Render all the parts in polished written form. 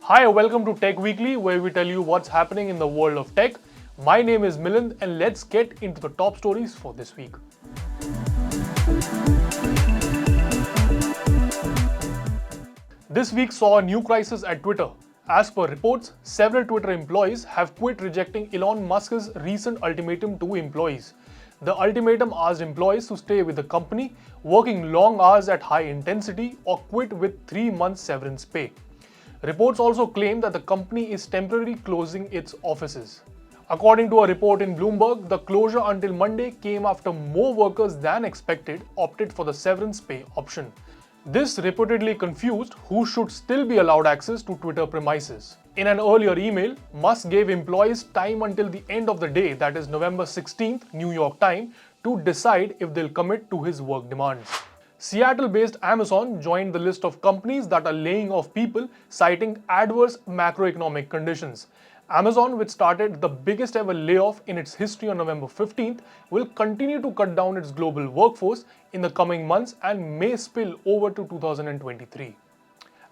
Hi, welcome to Tech Weekly, where we tell you what's happening in the world of tech. My name is Milind, and let's get into the top stories for this week. This week saw a new crisis at Twitter. As per reports, several Twitter employees have quit, rejecting Elon Musk's recent ultimatum to employees. The ultimatum asked employees to stay with the company, working long hours at high intensity, or quit with 3 months severance pay. Reports also claim that the company is temporarily closing its offices. According to a report in Bloomberg, the closure until Monday came after more workers than expected opted for the severance pay option. This reportedly confused who should still be allowed access to Twitter premises. In an earlier email, Musk gave employees time until the end of the day, that is November 16th, New York time, to decide if they'll commit to his work demands. Seattle-based Amazon joined the list of companies that are laying off people, citing adverse macroeconomic conditions. Amazon, which started the biggest ever layoff in its history on November 15th, will continue to cut down its global workforce in the coming months and may spill over to 2023.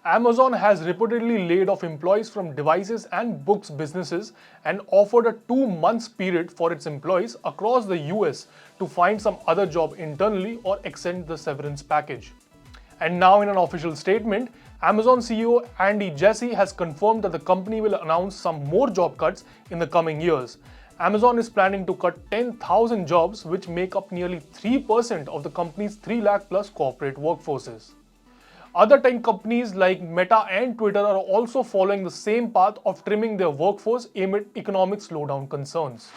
Amazon has reportedly laid off employees from devices and books businesses and offered a 2-month period for its employees across the US to find some other job internally or extend the severance package. And now, in an official statement, Amazon CEO Andy Jassy has confirmed that the company will announce some more job cuts in the coming years. Amazon is planning to cut 10,000 jobs, which make up nearly 3% of the company's 3 lakh plus corporate workforces. Other tech companies like Meta and Twitter are also following the same path of trimming their workforce amid economic slowdown concerns.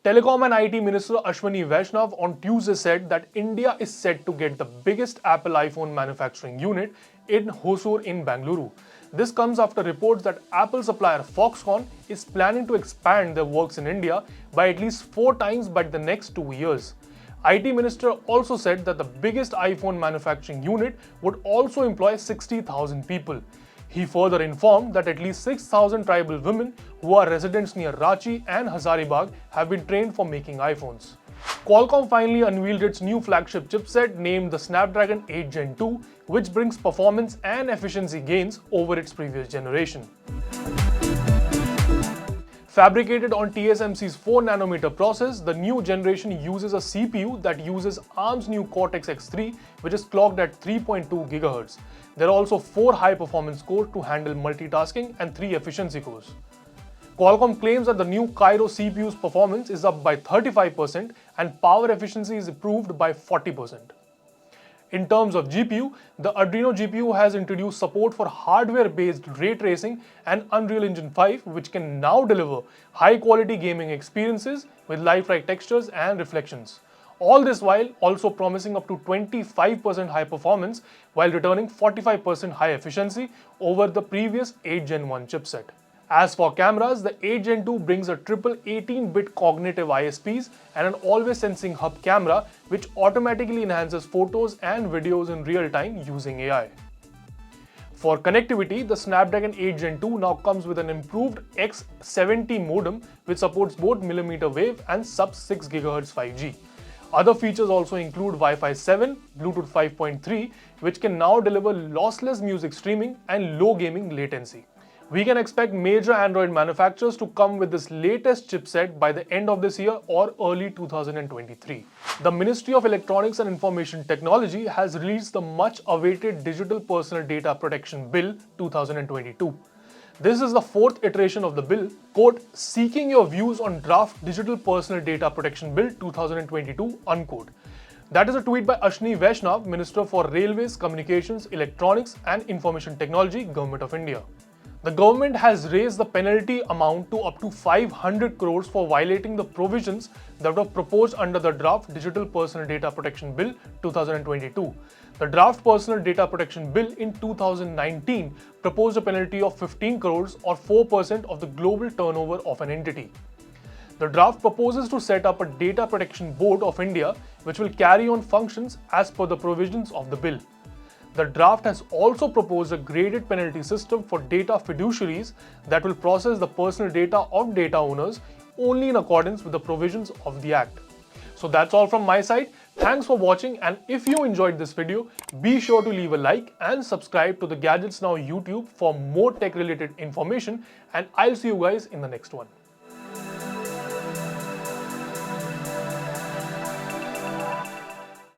Telecom and IT Minister Ashwini Vaishnav on Tuesday said that India is set to get the biggest Apple iPhone manufacturing unit in Hosur in Bengaluru. This comes after reports that Apple supplier Foxconn is planning to expand their works in India by at least 4 times by the next 2 years. IT Minister also said that the biggest iPhone manufacturing unit would also employ 60,000 people. He further informed that at least 6,000 tribal women who are residents near Ranchi and Hazaribagh have been trained for making iPhones. Qualcomm finally unveiled its new flagship chipset named the Snapdragon 8 Gen 2, which brings performance and efficiency gains over its previous generation. Fabricated on TSMC's 4nm process, the new generation uses a CPU that uses ARM's new Cortex-X3, which is clocked at 3.2 GHz. There are also 4 high-performance cores to handle multitasking and 3 efficiency cores. Qualcomm claims that the new Cairo CPU's performance is up by 35% and power efficiency is improved by 40%. In terms of GPU, the Adreno GPU has introduced support for hardware-based ray tracing and Unreal Engine 5, which can now deliver high-quality gaming experiences with lifelike textures and reflections. All this while also promising up to 25% high performance while returning 45% high efficiency over the previous 8 Gen 1 chipset. As for cameras, the 8 Gen 2 brings a triple 18-bit cognitive ISPs and an always sensing hub camera, which automatically enhances photos and videos in real time using AI. For connectivity, the Snapdragon 8 Gen 2 now comes with an improved X70 modem, which supports both millimeter wave and sub-6 GHz 5G. Other features also include Wi-Fi 7, Bluetooth 5.3, which can now deliver lossless music streaming and low gaming latency. We can expect major Android manufacturers to come with this latest chipset by the end of this year or early 2023. The Ministry of Electronics and Information Technology has released the much-awaited Digital Personal Data Protection Bill 2022. This is the 4th iteration of the bill, quote, seeking your views on draft Digital Personal Data Protection Bill 2022, unquote. That is a tweet by Ashwini Vaishnav, Minister for Railways, Communications, Electronics and Information Technology, Government of India. The government has raised the penalty amount to up to 500 crores for violating the provisions that were proposed under the draft Digital Personal Data Protection Bill 2022. The draft Personal Data Protection Bill in 2019 proposed a penalty of 15 crores or 4% of the global turnover of an entity. The draft proposes to set up a Data Protection Board of India, which will carry on functions as per the provisions of the bill. The draft has also proposed a graded penalty system for data fiduciaries that will process the personal data of data owners only in accordance with the provisions of the Act. So that's all from my side. Thanks for watching, and if you enjoyed this video, be sure to leave a like and subscribe to the Gadgets Now YouTube for more tech related information, and I'll see you guys in the next one.